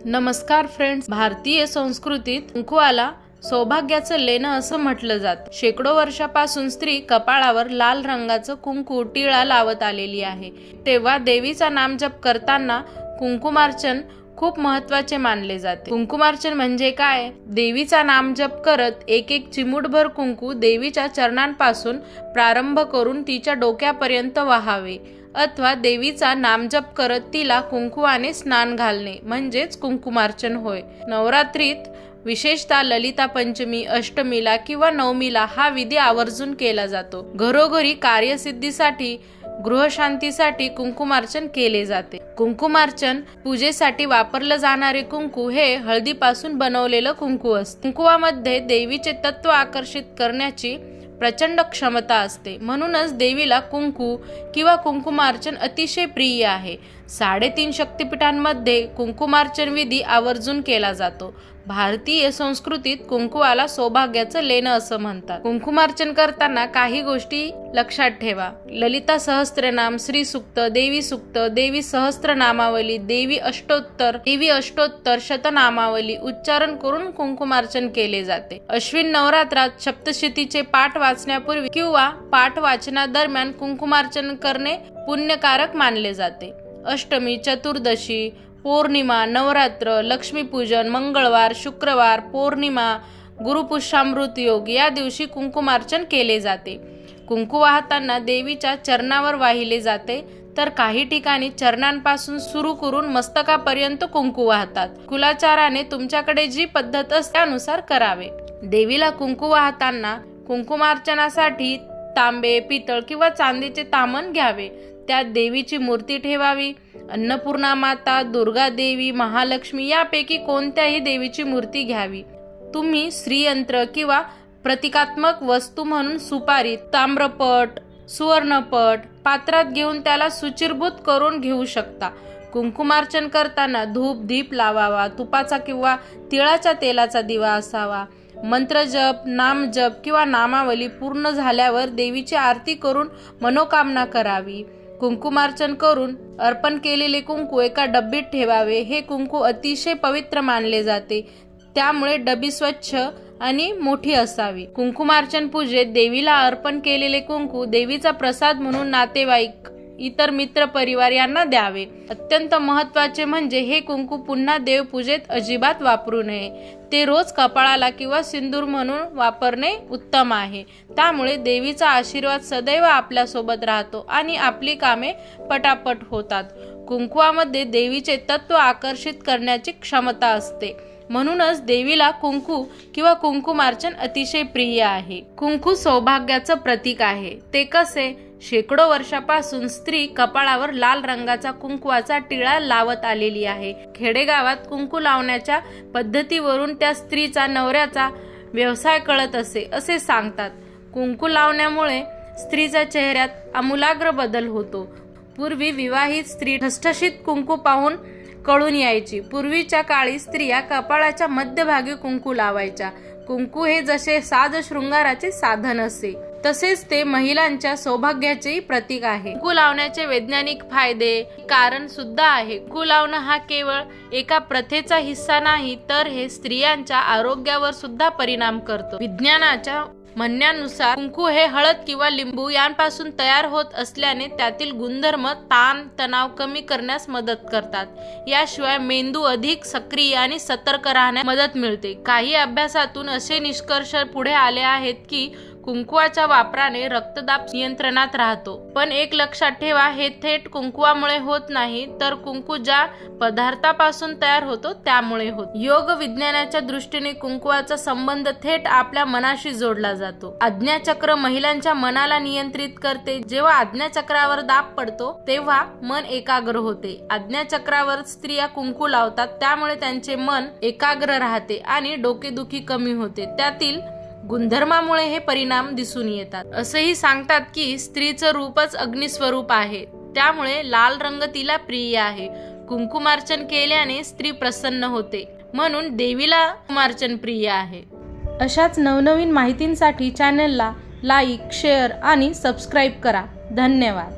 नमस्कार फ्रेंड्स, भारतीय संस्कृतीत कुंकवाला सौभाग्याचं लेणं असं म्हटलं जातं। शेकडो वर्षापासून स्त्री कपाळावर लाल रंगाचं कुंकू टिळा लावत आलेली आहे। तेव्हा देवीचा नामजप करताना कुंकुमार्चन खूप महत्त्वाचे मानले जाते। कुंकुमार्चन म्हणजे काय? देवीचा नामजप करत एक एक चिमूटभर कुंकू देवीच्या चरणांपासून प्रारंभ करून तिच्या डोक्यापर्यंत वाहावे अथवा देवीचा नामजप करत तिला कुंकुवाने स्नान घालणे म्हणजेच कुंकुमार्चन होय। नवरात्रीत विशेषतः ललिता पंचमी, अष्टमीला किंवा नवमीला हा विधी आवर्जून केला जातो। घरोघरी कार्यसिद्धीसाठी, गृहशांतीसाठी कुंकुमार्चन केले जाते। कुंकुमार्चन पूजेसाठी वापरलं जाणारे कुंकू हे हळदीपासून बनवलेलं कुंकू असते। कुंकुवामध्ये देवीचे तत्व आकर्षित करण्याची प्रचंड क्षमता असते, म्हणूनच देवीला कुंकू किंवा कुंकुमार्चन अतिशय प्रिय आहे। 3.5 शक्तिपीठांमध्ये कुंकुमार्चन विधी आवर्जून केला जातो। भारतीय संस्कृतीत कुंकुवाला सौभाग्याचं लेणं असं म्हणतात। कुंकुमार्चन करताना काही गोष्टी लक्षात ठेवा। ललिता सहस्त्रनाम, श्री सूक्त, देवी सूक्त, देवी सहस्त्रनामावली, देवी अष्टोत्तर शतनामावली उच्चारण करून कुंकुमार्चन केले जाते। अश्विन नवरात्रात सप्तशतीचे पाठ वाचण्यापूर्वी किंवा पाठ वाचनादरम्यान कुंकुमार्चन करणे पुण्यकारक मानले जाते। अष्टमी, चतुर्दशी, पौर्णिमा, नवरात्र, लक्ष्मीपूजन, मंगळवार, शुक्रवार, पौर्णिमा, गुरुपुष्यामृत योग या दिवशी कुंकुमार्चन केले जाते। कुंकू वाहताना देवीच्या चरणावर वाहिले जाते, तर काही ठिकाणी चरणांपासून सुरू करून मस्तकापर्यंत कुंकू वाहतात। कुलाचाराने तुमच्याकडे जी पद्धत असते त्यानुसार करावे। देवीला कुंकू वाहताना कुंकुमार्चनासाठी तांबे, पितळ किंवा चांदीचे तामण घ्यावे। त्यात देवीची मूर्ती ठेवावी। अन्नपूर्णा माता, दुर्गा देवी, महालक्ष्मी यापैकी कोणत्याही देवीची मूर्ती घ्यावी। तुम्ही श्रीयंत्र किंवा प्रतिकात्मक वस्तू म्हणून सुपारी, ताम्रपट, सुवर्णपट पात्रात घेऊन त्याला सुचिरभूत करून घेऊ शकता। कुंकुमार्चन करताना धूप दीप लावावा। तुपाचा किंवा तिळाच्या तेलाचा दिवा असावा। मंत्रजप, नामजप किंवा नामावली पूर्ण झाल्यावर देवीची आरती करून मनोकामना करावी। कुंकुमार्चन करून अर्पण केलेले कुंकू एका डब्बीत ठेवावे। हे कुंकू अतिशय पवित्र मानले जाते, त्यामुळे डबी स्वच्छ आणि मोठी असावी। कुंकुमार्चन पूजेत देवीला अर्पण केलेले कुंकू देवीचा प्रसाद म्हणून नातेवाईक, इतर मित्र परिवार यांना द्यावे। अत्यंत महत्त्वाचे म्हणजे हे कुंकू पुन्हा देवपूजेत अजिबात वापरू नये। ते रोज कपाळाला किंवा सिंदूर म्हणून वापरणे उत्तम आहे। त्यामुळे देवीचा आशीर्वाद सदैव आपल्या सोबत राहतो आणि आपली कामे पटापट होतात। कुंकुवामध्ये देवीचे तत्व आकर्षित करण्याची क्षमता असते, म्हणूनच देवीला कुंकू किंवा कुंकुमार्चन अतिशय प्रिय आहे। कुंकू सौभाग्याचं प्रतीक आहे। ते कसे? शेकडो वर्षापासून स्त्री कपाळावर लाल रंगाचा कुंकवाचा टिळा लावत आलेली आहे। खेडेगावात कुंकू लावण्याच्या पद्धतीवरून त्या स्त्रीचा नवऱ्याचा व्यवसाय कळत असे सांगतात। कुंकू लावण्यामुळे स्त्रीच्या चेहऱ्यात आमूलाग्र बदल होतो। पूर्वी विवाहित स्त्री ठसठशीत कुंकू पाहून कळून यायची। पूर्वीच्या काळी स्त्रिया कपाळाच्या मध्यभागी कुंकू लावायच्या। कुंकू हे जसे साज शृंगाराचे साधन असे, तसेच ते महिलांच्या सौभाग्याचेही प्रतीक आहे। कुंकू लावण्याचे वैज्ञानिक फायदे कारण सुद्धा आहे। कुंकू लावणं हा केवळ एका प्रथेचा हिस्सा नाही, तर हे स्त्रियांच्या आरोग्यावर सुद्धा परिणाम करतो। विज्ञानाच्या म्हणण्यानुसार कुंकू हे हळद किंवा लिंबू यांपासून तयार होत असल्याने त्यातील गुणधर्म ताण तणाव कमी करण्यास मदत करतात। याशिवाय मेंदू अधिक सक्रिय आणि सतर्क राहण्यास मदत मिळते। काही अभ्यासातून असे निष्कर्ष पुढे आले आहेत की कुंकुवाच्या वापराने रक्तदाब नियंत्रणात राहतो। पण एक लक्षात ठेवा, हे थेट कुंकुवामुळे होत नाही, तर कुंकू ज्या पदार्थापासून तयार होतो त्यामुळे होतो। योग विज्ञानाच्या दृष्टीने कुंकुवाचा संबंध थेट आपल्या मनाशी जोडला जातो। आज्ञाचक्र महिलांच्या मनाला नियंत्रित करते। जेव्हा आज्ञाचक्रावर दाब पडतो तेव्हा मन एकाग्र होते। आज्ञाचक्रावर स्त्रिया कुंकू लावतात, त्यामुळे त्यांचे मन एकाग्र राहते आणि डोकेदुखी कमी होते। त्यातील गुणधर्मामुळे हे परिणाम दिसून येतात। असेही सांगतात की स्त्रीचं रूपच अग्निस्वरूप आहे, त्यामुळे लाल रंग तिला प्रिय आहे। कुंकुमार्चन केल्याने स्त्री प्रसन्न होते, म्हणून देवीला कुंकुमार्चन प्रिय आहे। अशाच नवनवीन माहितींसाठी चॅनलला लाईक, शेअर आणि सबस्क्राईब करा। धन्यवाद।